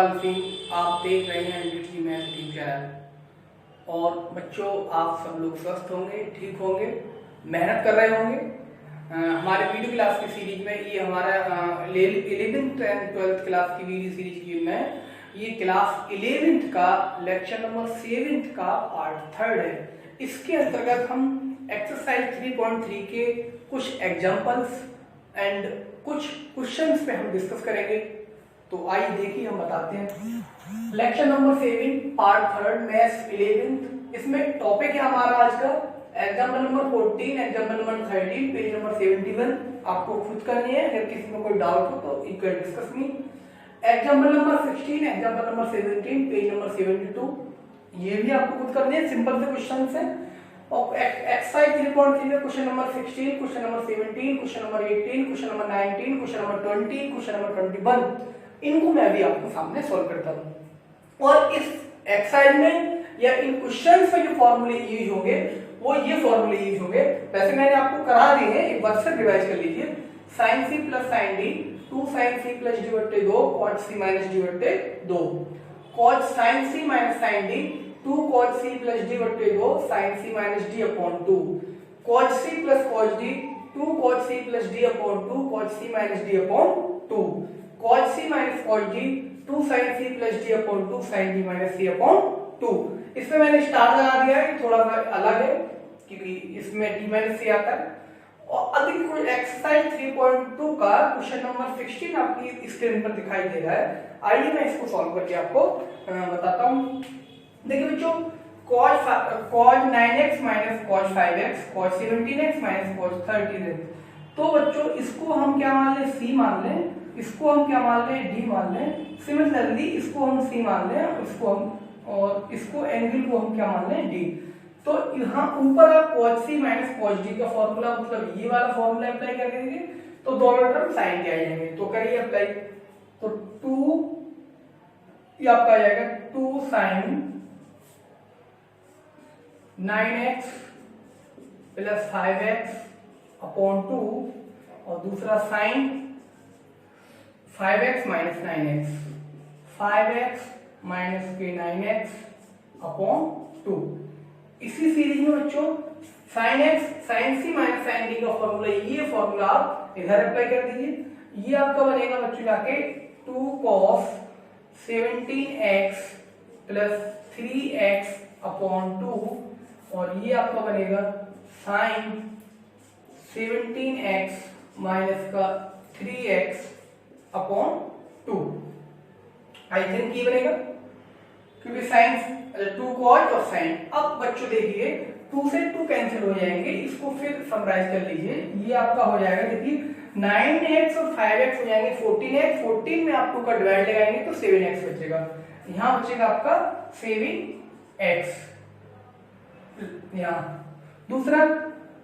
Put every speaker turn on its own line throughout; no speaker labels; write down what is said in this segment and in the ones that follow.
शिवपाल सिंह। आप देख रहे हैं लिटली मैथ यूट्यूब चैनल। और बच्चों, आप सब लोग स्वस्थ होंगे, ठीक होंगे, मेहनत कर रहे होंगे। हमारे वीडियो क्लास की सीरीज में ये हमारा 11th एंड 12th क्लास की वीडियो सीरीज में ये क्लास 11th का लेक्चर नंबर 7 का पार्ट 3 है। इसके अंतर्गत हम एक्सरसाइज 3.3 के कुछ एग्जांपल्स एंड कुछ क्वेश्चंस पे हम डिस्कस करेंगे। तो आइए देखिए, हम बताते हैं। Lecture number 7 part 3 maths 11th। इसमें टॉपिक है हमारा आज का example number 14, example number 13, page number 71। आपको खुद करनी है, अगर किसी में कोई डाउट हो तो you can discuss me. Example number 16, example number 17, page number 72। ये भी आपको खुद करनी है, सिंपल से क्वेश्चन है। और एक्सरसाइज 3.3 में question number 16, question number 17, question number 18, question number 19, question number 20, question number 21, इनको मैं भी आपको सामने सॉल्व करता हूँ। और इस एक्सरसाइज में या इन क्वेश्चंस में जो फॉर्मूले यूज होंगे वो ये फॉर्मूले यूज होंगे। वैसे मैंने आपको करा दिए हैं, एक बार से रिवाइज कर लीजिए। sin c plus sin d 2 sin c plus d बटे 2 cot c माइनस d बटे 2। cot sin c minus sin d 2 cot c plus d बटे 2 sin c minus d upon 2। cot c plus cos d 2 cot c plus d upon 2 cot c minus d upon 2। cot c minus cos d 2 sin c plus d upon 2 sin d minus c upon 2। इसमें मैंने star लगा दिया है, थोड़ा सा अलग है क्योंकि इसमें d माइनस c आता है। और अगली कोई एक्सरसाइज 3.2 का क्वेश्चन नंबर 16 आपकी स्क्रीन पर दिखाई दे रहा है। आइए मैं इसको सॉल्व करके आपको बताता हूँ। देखिए बच्चों, cos 9x minus cos 5x, cos 17x minus cos 13x। तो बच्चों इसको हम क्या मान लें, c मान लें, इसको हम क्या मान लें, d मान लें। सिमिलरली इसको हम c मान लें, इसको हम और इसको एंगल को हम क्या मान लें, d। तो यहाँ ऊपर आप cos c minus cos d का फॉर्मूला, मतलब ये वाला फॉर्मूला अप्लाई कर देंगे तो दोनों टर्म साइन के आ जाएंगे। तो करिए अप्लाई। तो 2 ये आपका आ जाएगा 2 sin 9x plus 5x upon 2 और दूसरा sin 5x minus 9x, 5x minus के 9x अपॉन 2। इसी सीरीज में बच्चों sin x sin c minus sin d का फॉर्मूला, ये फॉर्मूला आप इधर अप्लाई कर दीजिए। ये आपका बनेगा बच्चों जाके 2 cos 17x plus 3x upon 2 और ये आपका बनेगा sin 17x माइनस का 3x अपॉन 2। आई थिंक ये बनेगा क्योंकि साइन 2 cos और साइन। अब बच्चों देखिए 2 से 2 कैंसिल हो जाएंगे, इसको फिर समराइज कर लीजिए। ये आपका हो जाएगा, देखिए 9x और 5x हो जाएंगे 14x, 14 में आप 2 का डिवाइड लगाएंगे तो 7x बचेगा। यहाँ बचेगा आपका 7x। यहाँ दूसरा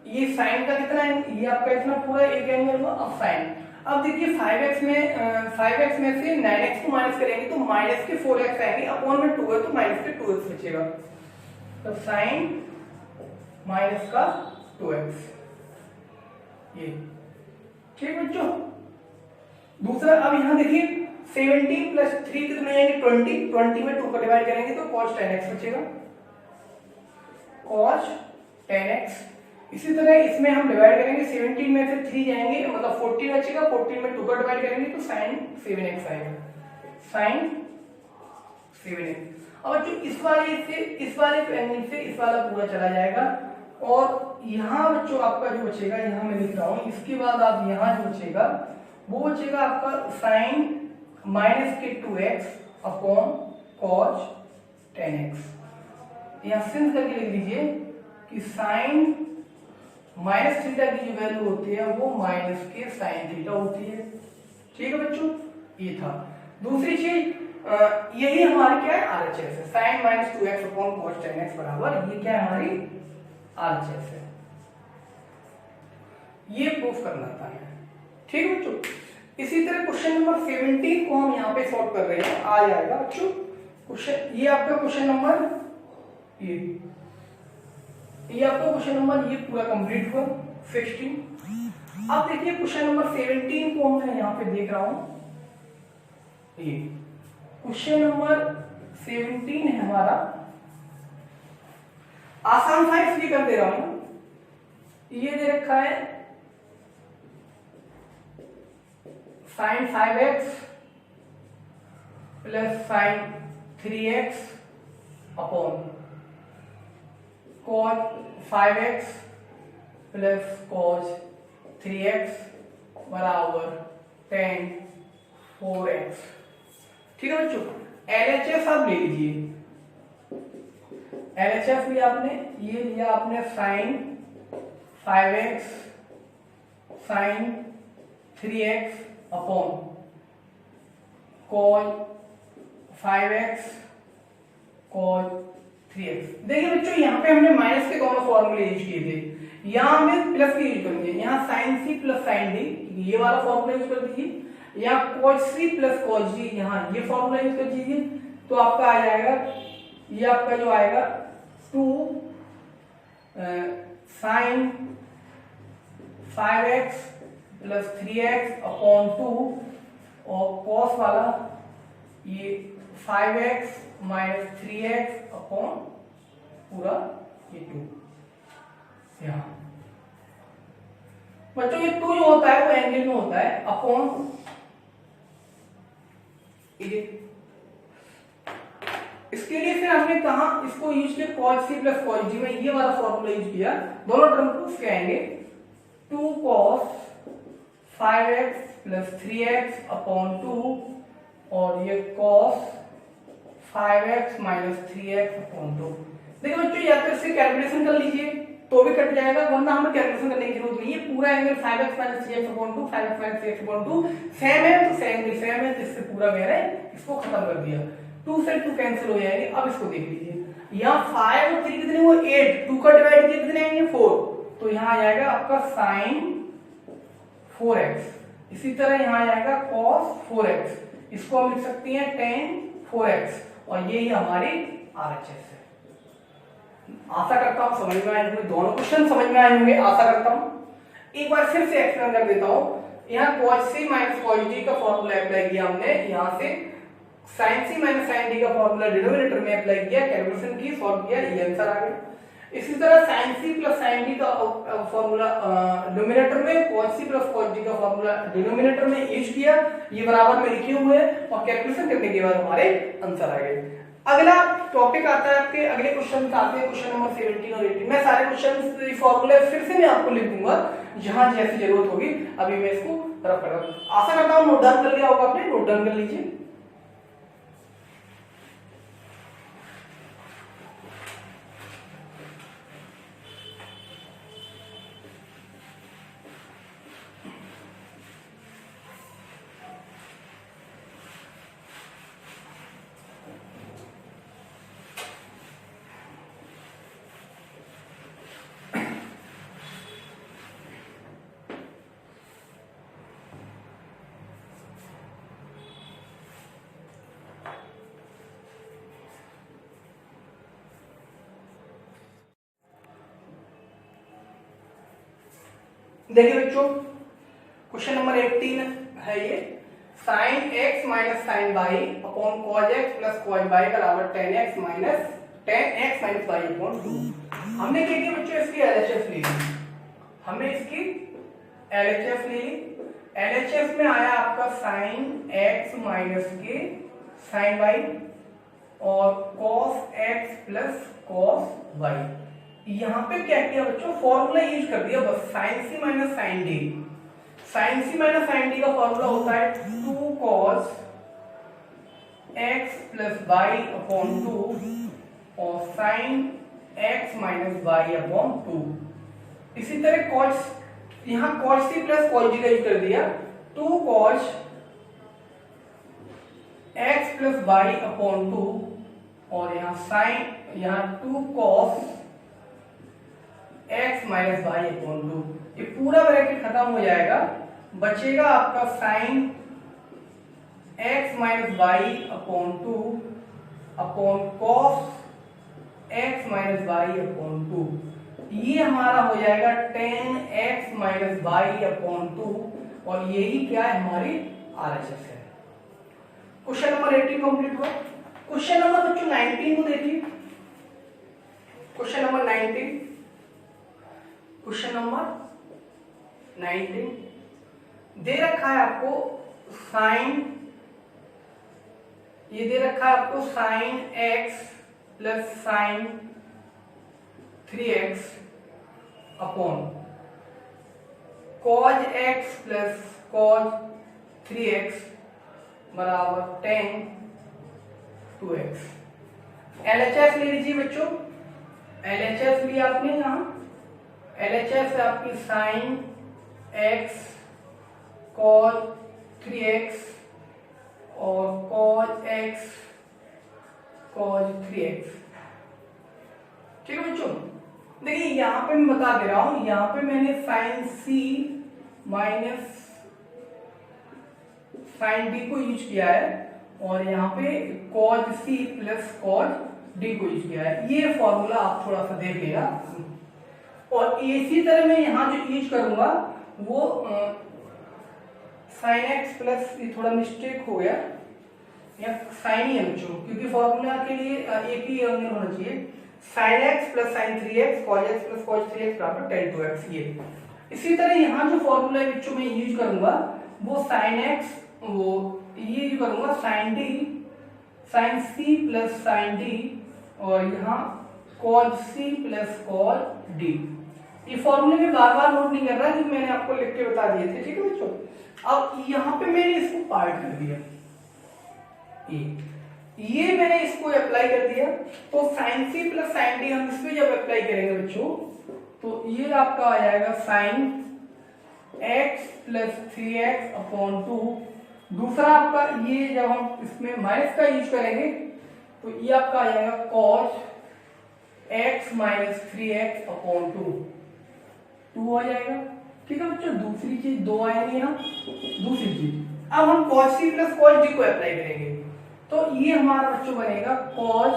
ये साइन का कितना है, ये आपका इतना पूरा एक एंगल हुआ। अब साइन, अब देखिए 5x में से 9x को माइनस करेंगे तो माइनस के 4x आएंगे, अपॉन में 2 है तो माइनस के 2x बचेगा। तो साइन माइनस का 2x, ये ठीक बच्चों। दूसरा अब यहाँ देखिए 17 प्लस 3 कितने आएंगे, 20, 20 में 2 को डिवाइड करेंगे तो cos 10x बचेगा, cos 10x। इसी तरह इसमें हम डिवाइड करेंगे, 17 में से 3 जाएंगे मतलब 14 बचेगा, 14 में 2 का डिवाइड करेंगे तो sin 7x आएगा, sin 7x। अब जो इस वाले एंगल से इस वाला पूरा चला जाएगा। और यहाँ बच्चों आपका जो बचेगा, यहाँ मैं लिख रहा हूँ, इसके बाद आप यहाँ जो बचेगा वो बचेगा आपका sin माइनस के 2x अपॉन cos 10x। यहाँ सिंस करके लिख दीजिए कि sin माइनस थीटा की जो वैल्यू होती है वो माइनस के साइन थीटा होती है। ठीक है बच्चों, ये था। दूसरी चीज यही हमारी क्या है, आरएचएस है। Sign minus 2x upon cos 10x बराबर ये क्या है, हमारी आरएचएस है। ये प्रूफ करना था है। ठीक है बच्चों। इसी तरह क्वेश्चन नंबर 17 को हम यहाँ पे सॉल्व कर रहे हैं, आ जाएगा बच्चों क्वेश्चन। ये आपका क्वेश्चन नंबर ये आपका क्वेश्चन नंबर ये पूरा कंप्लीट हुआ 16। अब देखिए क्वेश्चन नंबर 17 को मैं यहाँ पे देख रहा हूँ। ये क्वेश्चन नंबर 17 है हमारा, आसान था इसलिए कर दे रहा हूं। ये दे रखा है sin 5x plus sin 3x upon cos 5x plus cos 3x बराबर tan 4x। ठीक है बच्चों, LHS आप ले लीजिए। LHS लिया आपने, ये लिया आपने sin 5x sin 3x upon cos 5x cos 3x। देखिए बच्चों, यहाँ पे हमने माइनस के दोनों फॉर्मूले यूज किए थे, यहाँ हमें प्लस के यूज करेंगे। यहाँ sin c plus sin d, ये वाला फॉर्मूला यूज कर दीजिए। यहाँ cos c plus cos d, यहाँ ये फॉर्मूला यूज कर दीजिए। तो आपका आ जाएगा, ये आपका जो आएगा 2 sin 5x plus 3x upon 2 और cos वाला ये 5x माइनस 3x अपॉन पूरा ये 2। यहाँ बच्चों ये 2 जो होता है वो एंगल में होता है, अपॉन इसके लिए फिर हमने कहा इसको यूज किया cos c plus cos d में ये वाला फॉर्मूला यूज किया। दोनों टर्म को क्या आएंगे 2 cos 5x plus 3x upon 2 और ये cos 5x minus 3x upon 2। देखिए बच्चों, या तो इससे कैलकुलेशन कर लीजिए तो भी कट जाएगा, वरना हमें कैलकुलेशन करने की जरूरत नहीं है। पूरा angle 5x minus 3x upon 2 5x minus 3x upon 2 same है, तो सेम है, जिससे पूरा मेरा इसको खत्म कर दिया। 2 से 2 कैंसिल हो जाएंगे। अब इसको देख लीजिए, यहाँ 5 और 3 कितने हुए 8, 2 का डिवाइड किया कितने आएंगे 4, तो यहाँ आ जाएगा आपका sin 4x। इसी तरह यहाँ आ जाएगा cos 4x, इसको हम लिख सकते हैं tan 4x, और यही हमारी RHS है। आशा करता हूं समझ में आए होंगे, दोनों क्वेश्चन समझ में आए होंगे, आशा करता हूं। एक बार फिर से एक्सप्लेन कर देता हूं। यहाँ cos c minus cos d का फॉर्मूला अप्लाई किया हमने, यहाँ से sin c minus sin d का फॉर्मूला डिनोमिनेटर में अप्लाई किया, कैलकुलेशन की, सॉल्व किया, ये आंसर आ गया। इसी तरह sin c plus sin d का फॉर्मूला न्यूमरेटर में, cos c plus cos d का फॉर्मूला डिनोमिनेटर में यूज किया, ये बराबर में लिखे हुए हैं, और कैलकुलेशन करने के बाद हमारे आंसर आ गए। अगला टॉपिक आता है आपके, अगले क्वेश्चन आते हैं क्वेश्चन नंबर 17 और 18। मैं सारे क्वेश्चन फॉर्मूले फिर से मैं आपको लिख दूंगा जहां जैसी जरूरत होगी। अभी मैं इसको रफ कर रहा हूं, आशा करता हूं नोट डाउन कर लिया होगा आपने, नोट डाउन कर लीजिए। देखिए बच्चों, क्वेश्चन नंबर 18 है ये, sin x minus sin y upon cos x plus cos y बराबर tan x minus y upon 2। हमने क्या किया बच्चों, इसकी LHS ली, हमने इसकी LHS ली। LHS में आया आपका sin x माइनस के sin y और cos x plus cos y। यहाँ पे क्या किया बच्चों, फॉर्मूला यूज कर दिया बस, sin c minus sin d। sin c minus sin d का फॉर्मूला होता है 2 cos x plus y upon 2 और sin x minus y upon 2। इसी तरह cos, यहाँ cos c plus cos d का यूज कर दिया, 2 cos x plus y upon 2 और यहाँ 2 cos x minus y upon 2। ये पूरा ब्रैकेट खत्म हो जाएगा, बचेगा आपका sin x minus y upon 2 upon cos x minus y upon 2। ये हमारा हो जाएगा tan x minus y upon 2, और यही क्या है हमारी RHS है। क्वेश्चन नंबर 18 कंप्लीट हुआ। क्वेश्चन नंबर बच्चों 19 को देखिए। क्वेश्चन नंबर 19, क्वेश्चन नंबर 19 दे रखा है आपको साइन, ये दे रखा है आपको sine x plus sine 3x upon cos x plus cos 3x बराबर tan 2x। LHS ले लीजिए बच्चों, LHS लिया आपने यहां, LHS है आपकी साइन x कॉज 3x और कॉज x कॉज 3x। ठीक है बच्चों, देखिए यहां पे मैं बता दे रहा हूं, यहां पे मैंने sine c minus sine d को यूज किया है और यहाँ पे cos c plus cos d को यूज किया है। ये फॉर्मूला आप थोड़ा सा देख लेगा। और इसी तरह मैं यहाँ जो यूज करूंगा वो साइन x प्लस, ये थोड़ा मिस्टेक हो गया, या साइन ही है बच्चों, क्योंकि फॉर्मूला के लिए एक ही अंग होना चाहिए। Sine x plus sine 3x cos x plus cos 3x बराबर tan 2x। ये इसी तरह यहाँ जो फॉर्मूला है बच्चों मैं यूज करूंगा वो साइन x, वो ये यूज करूंगा sine d sine c plus sine d और यहाँ cos c plus cos d। ये फॉर्मूले में बार बार नोट नहीं कर रहा है, जो मैंने आपको लिख के बता दिए थे। ठीक है बच्चों, अब यहाँ पे मैंने इसको पार्ट कर दिया, ये मैंने इसको अप्लाई कर दिया, तो sine c plus sine d हम इसमें जब अप्लाई करेंगे बच्चों तो ये आपका आ जाएगा sign x plus 3x upon 2। दूसरा आपका ये जब हम इसमें माइनस का यूज करेंगे तो ये आपका आ जाएगा cos x minus 3x upon 2 हो जाएगा। ठीक है बच्चों, दूसरी चीज दो आएगी यहाँ। दूसरी चीज अब हम cos c plus cos d को अप्लाई करेंगे तो ये हमारा बच्चों बनेगा cos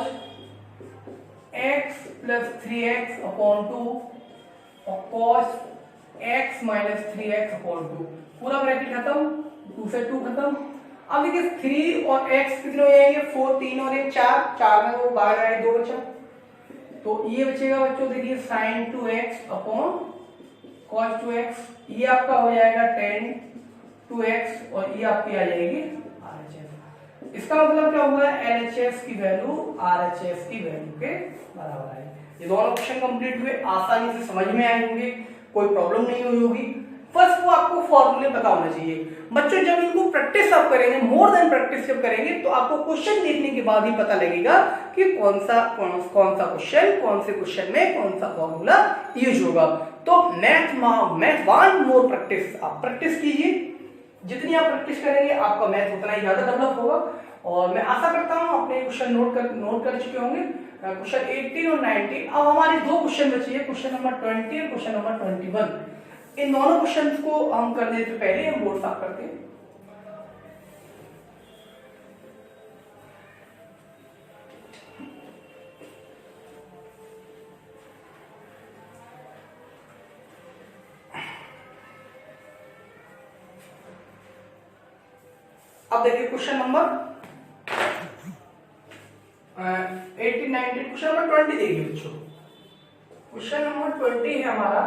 x plus 3x upon 2 और cos x minus 3x upon 2। पूरा ब्रैकेट खत्म, 2 से 2 खत्म। अब देखिए 3 और x कितने हो जाएंगे, 4, 3 और 1 4, 4 में वो बाहर आए 2 बचा, तो ये बचेगा बच्चों देखिए sign 2x upon cos 2x। ये आपका हो जाएगा tan 2x और ये आपकी आ जाएगी RHS। इसका मतलब क्या हुआ, LHS की वैल्यू RHS की वैल्यू के बराबर है। ये दोनों क्वेश्चन कंप्लीट हुए, आसानी से समझ में आए होंगे, कोई प्रॉब्लम नहीं हुई होगी। बस वो आपको फॉर्मूले पता होना चाहिए बच्चों। जब इनको प्रैक्टिस आप करेंगे, मोर देन प्रैक्टिस जब करेंगे तो आपको क्वेश्चन देखने के बाद ही पता लगेगा कि कौन सा क्वेश्चन, कौन से क्वेश्चन में कौन सा फॉर्मूला यूज होगा। तो मैथ वांट मोर प्रैक्टिस, आप प्रैक्टिस कीजिए, जितनी आप प्रैक्टिस करेंगे आपका मैथ उतना ही ज्यादा डेवलप होगा। और मैं आशा करता हूं अपने क्वेश्चन नोट कर चुके होंगे, क्वेश्चन 18 और 19। अब हमारे दो क्वेश्चन बचे हैं, क्वेश्चन नंबर 20 और क्वेश्चन नंबर 21। इन दोनों क्वेश्चंस को हम करने से पहले हम बोर्ड साफ करते हैं। अब देखिए क्वेश्चन नंबर 18, 19, क्वेश्चन नंबर 20 देखिए बच्चों। क्वेश्चन नंबर 20 है हमारा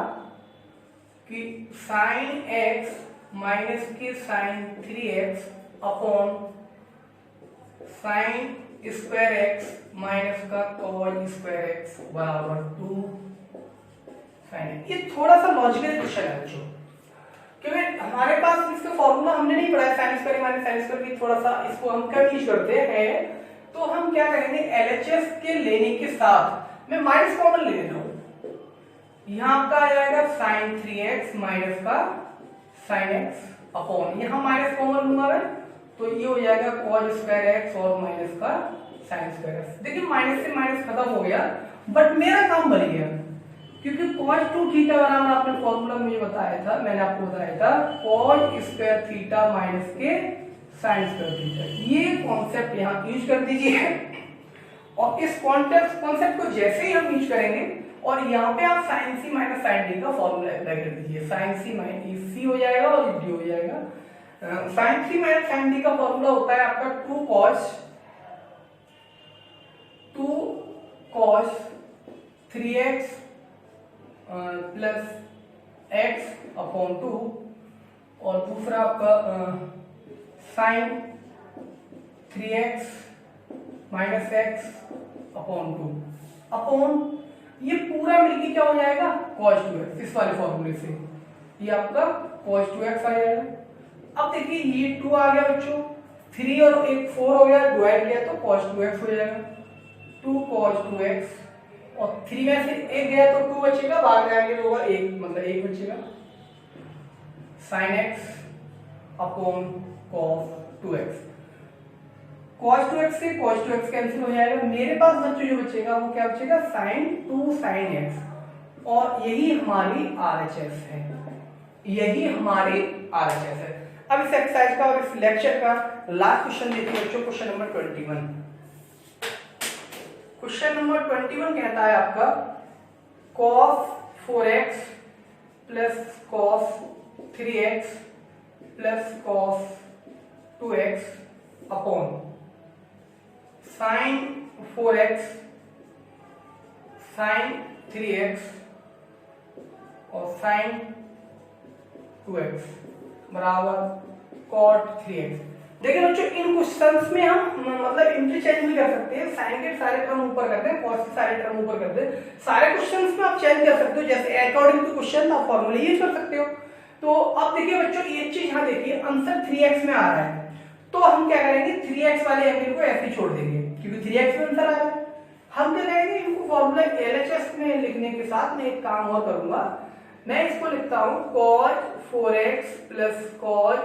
कि साइन x माइनस के sine 3x upon sine square x minus का कॉस स्क्वायर x बराबर 2 साइन। ये थोड़ा सा लॉजिकल क्वेश्चन है बच्चों, क्योंकि हमारे पास इसका फॉर्मूला हमने नहीं पढ़ा है, sine square minus sine square की थोड़ा सा इसको हम कम यूज करते हैं। तो हम क्या करेंगे, LHS के लेने के साथ मैं माइनस कॉमन ले लेता हूं। यहाँ आपका आ जाएगा साइन 3x माइनस का साइन x अपॉन, यहाँ माइनस कॉमन लूंगा मैं तो ये हो जाएगा कॉस स्क्वायर x और माइनस का साइन स्क्वायर x। देखिए माइनस से माइनस खत्म हो गया, बट मेरा काम बन गया, क्योंकि cos 2 थीटा बराबर आपने फॉर्मूला में बताया था, मैंने आपको बताया था cos स्क्वायर थीटा माइनस के साइन स्क्वायर थीटा। ये कॉन्सेप्ट यहाँ यूज कर दीजिए और इस कॉन्सेप्ट को जैसे ही हम यूज करेंगे और यहाँ पे आप साइन सी माइनस साइन डी का फॉर्मूला अप्लाई कर दीजिए। साइन सी माइनस सी हो जाएगा और डी हो जाएगा। Sine three minus sine D का फॉर्मूला होता है आपका two cos 3x plus x upon 2 और दूसरा आपका sine 3x minus X upon 2 upon ये पूरा मिलके क्या हो जाएगा cos 2x इस वाले फॉर्मूले से ये आपका cos 2x आ जाएगा। अब देखिए ये 2 आ गया बच्चों, 3 और एक 4 हो गया, डिवाइड किया तो cos 2x हो जाएगा, 2 cos 2x और 3 में से एक गया तो 2 बचेगा, बाद में आगे होगा 1 मतलब 1 बचेगा, sin x upon cos 2x। cos 2x से cos 2x कैंसिल हो जाएगा, मेरे पास बच्चों जो बचेगा वो क्या बचेगा sin 2 sin x और यही हमारी RHS है, यही हमारी RHS है। अब इस एक्सरसाइज का और इस लेक्चर का लास्ट क्वेश्चन देखिए बच्चों, क्वेश्चन नंबर 21। क्वेश्चन नंबर 21 कहता है आपका cos 4x plus cos 3x plus cos 2x upon sin 4x sin 3x और sin 2x बराबर cot 3x। देखिए बच्चों इन क्वेश्चंस में हम मतलब इंटरचेंज भी कर सकते हैं, साइन के सारे टर्म ऊपर कर दें, cos के सारे टर्म ऊपर कर दें, सारे क्वेश्चंस में आप चेंज कर सकते हो, जैसे अकॉर्डिंग टू क्वेश्चन आप फॉर्मूला यूज कर सकते हो। तो अब देखिए बच्चों ये चीज यहाँ देखिए आंसर 3x में आ रहा है, तो हम क्या करेंगे 3x वाले एंगल को ऐसे ही छोड़ देंगे क्योंकि 3x में आंसर आ रहा है। हम क्या करेंगे इनको फॉर्मूला LHS में लिखने के साथ मैं एक काम और करूंगा, मैं इसको लिखता हूं cos 4x plus cos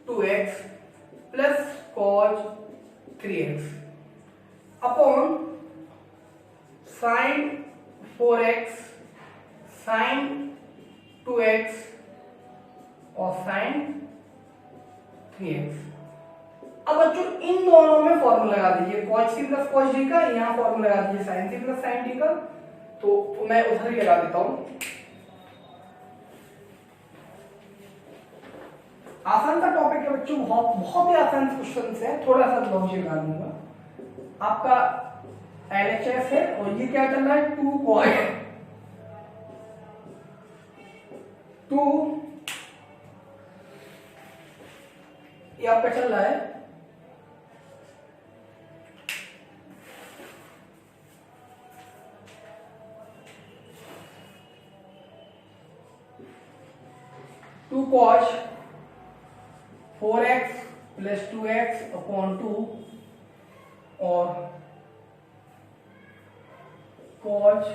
2x plus cos 3x upon sin 4x sin 2x और sin 3x। अब बच्चों इन दोनों में फॉर्मूला लगा दीजिए, cos c plus cos d का, यहाँ फॉर्मूला लगा दीजिए sin c plus sin d का, तो मैं उधर ही लगा देता हूं। आसान सा टॉपिक है बच्चों, बहुत बहुत ही आसान क्वेश्चन है, थोड़ा सा लॉजिक लगा दूंगा। आपका LHS है और ये क्या चल रहा है 2 cos 2 ये आपका चल रहा है 2 cos 4x plus 2x upon 2 और cos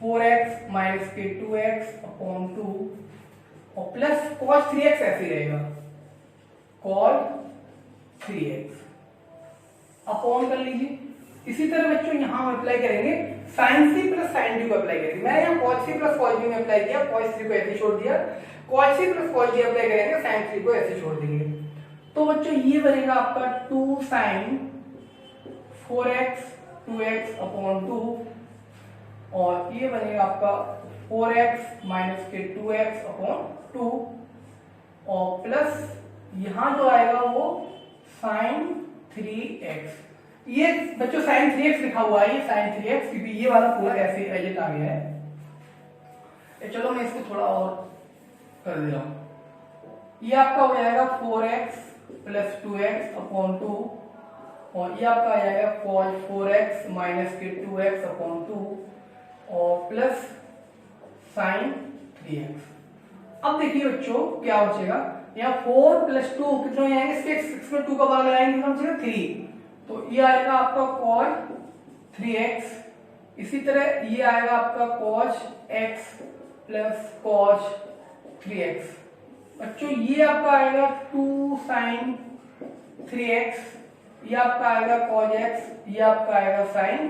4x माइनस के 2x अपॉन 2 और प्लस cos 3x ऐसे रहेगा, cos 3x अपॉन कर लीजिए। इसी तरह बच्चों यहां हम अप्लाई करेंगे sin c plus sin d को अप्लाई करेंगे, मैं यहाँ cos c plus cos d में अप्लाई किया, cos 3 को ऐसे छोड़ दिया, cos c plus cos d apply करेंगे sin 3 को ऐसे छोड़ देंगे। तो बच्चों ये बनेगा आपका 2 sin 4x 2x अपॉन 2 और ये बनेगा आपका 4x माइनस के 2x अपॉन 2 और प्लस यहां जो आएगा वो sin 3x। ये बच्चों sin 3x लिखा हुआ है, ये sin 3x क्योंकि ये वाला पूरा ऐसे एजेंट आ गया है। चलो मैं इसको थोड़ा और कर दे रहा हूं, ये आपका हो जाएगा 4x प्लस 2x अपॉन 2 और ये आपका आ जाएगा cos 4x माइनस के 2x अपॉन 2 और प्लस sin 3x। अब देखिए बच्चों क्या बचेगा, यहाँ 4 प्लस 2 कितने हो जाएंगे 6 में 2 का भाग लगाएंगे कितना बचेगा 3, तो ये आएगा आपका cos 3x, इसी तरह ये आएगा आपका cos x plus cos 3x। बच्चों ये आपका आएगा 2 sin 3x, ये आपका आएगा cos x, ये आपका आएगा sin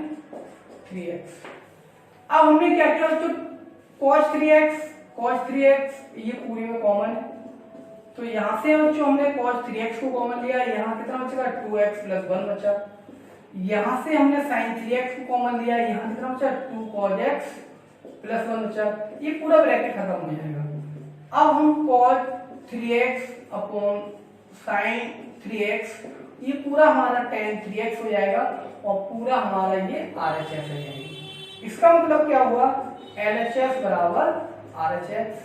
3x। अब हमने क्या किया बच्चों cos 3x ये पूरी में कॉमन है, तो यहां से बच्चों हमने cos 3x को कॉमन लिया, यहाँ कितना बचेगा 2x प्लस 1 बचा, यहां से हमने sin 3x को कॉमन लिया, यहाँ कितना बचा 2 cos x प्लस 1 बचा, ये पूरा ब्रैकेट खत्म हो जाएगा। अब हम cos 3x upon sign 3x, ये पूरा हमारा tan 3x हो जाएगा और पूरा हमारा ये RHS हो जाएगी। इसका मतलब क्या हुआ, LHS बराबर RHS,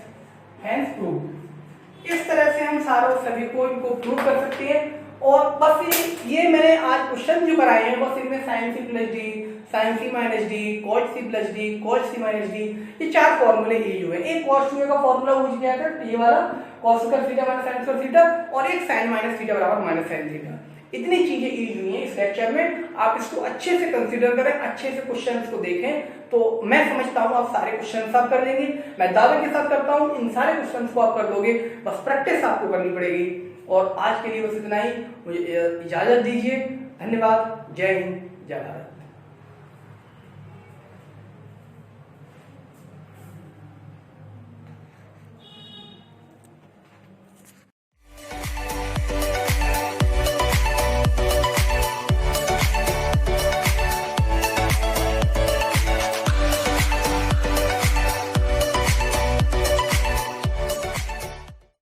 हैंस प्रूव। इस तरह से हम सारों सभी को इनको प्रूव कर सकते हैं। और बस ये मैंने आज क्वेश्चन जो कराए हैं बस इनमें sin c plus D, sin c minus D, cot c plus D, cot c minus D, ये 4 फॉर्मूले यूज हुए। एक cos 2a का फॉर्मूला यूज किया था, ये वाला cos square theta minus sin square theta, और एक sin माइनस थीटा बराबर माइनस sin थीटा। इतनी चीजें यूज हुई हैं इस लेक्चर में। आप इसको अच्छे से कंसीडर करें, अच्छे से क्वेश्चंस को देखें, तो मैं समझता हूं आप सारे क्वेश्चन आप कर लेंगे। मैं दावे के साथ करता हूं इन सारे क्वेश्चंस को आप कर लोगे, बस प्रैक्टिस आपको करनी पड़ेगी। और आज के लिए बस इतना ही, मुझे इजाजत दीजिए। धन्यवाद। जय हिंद, जय भारत।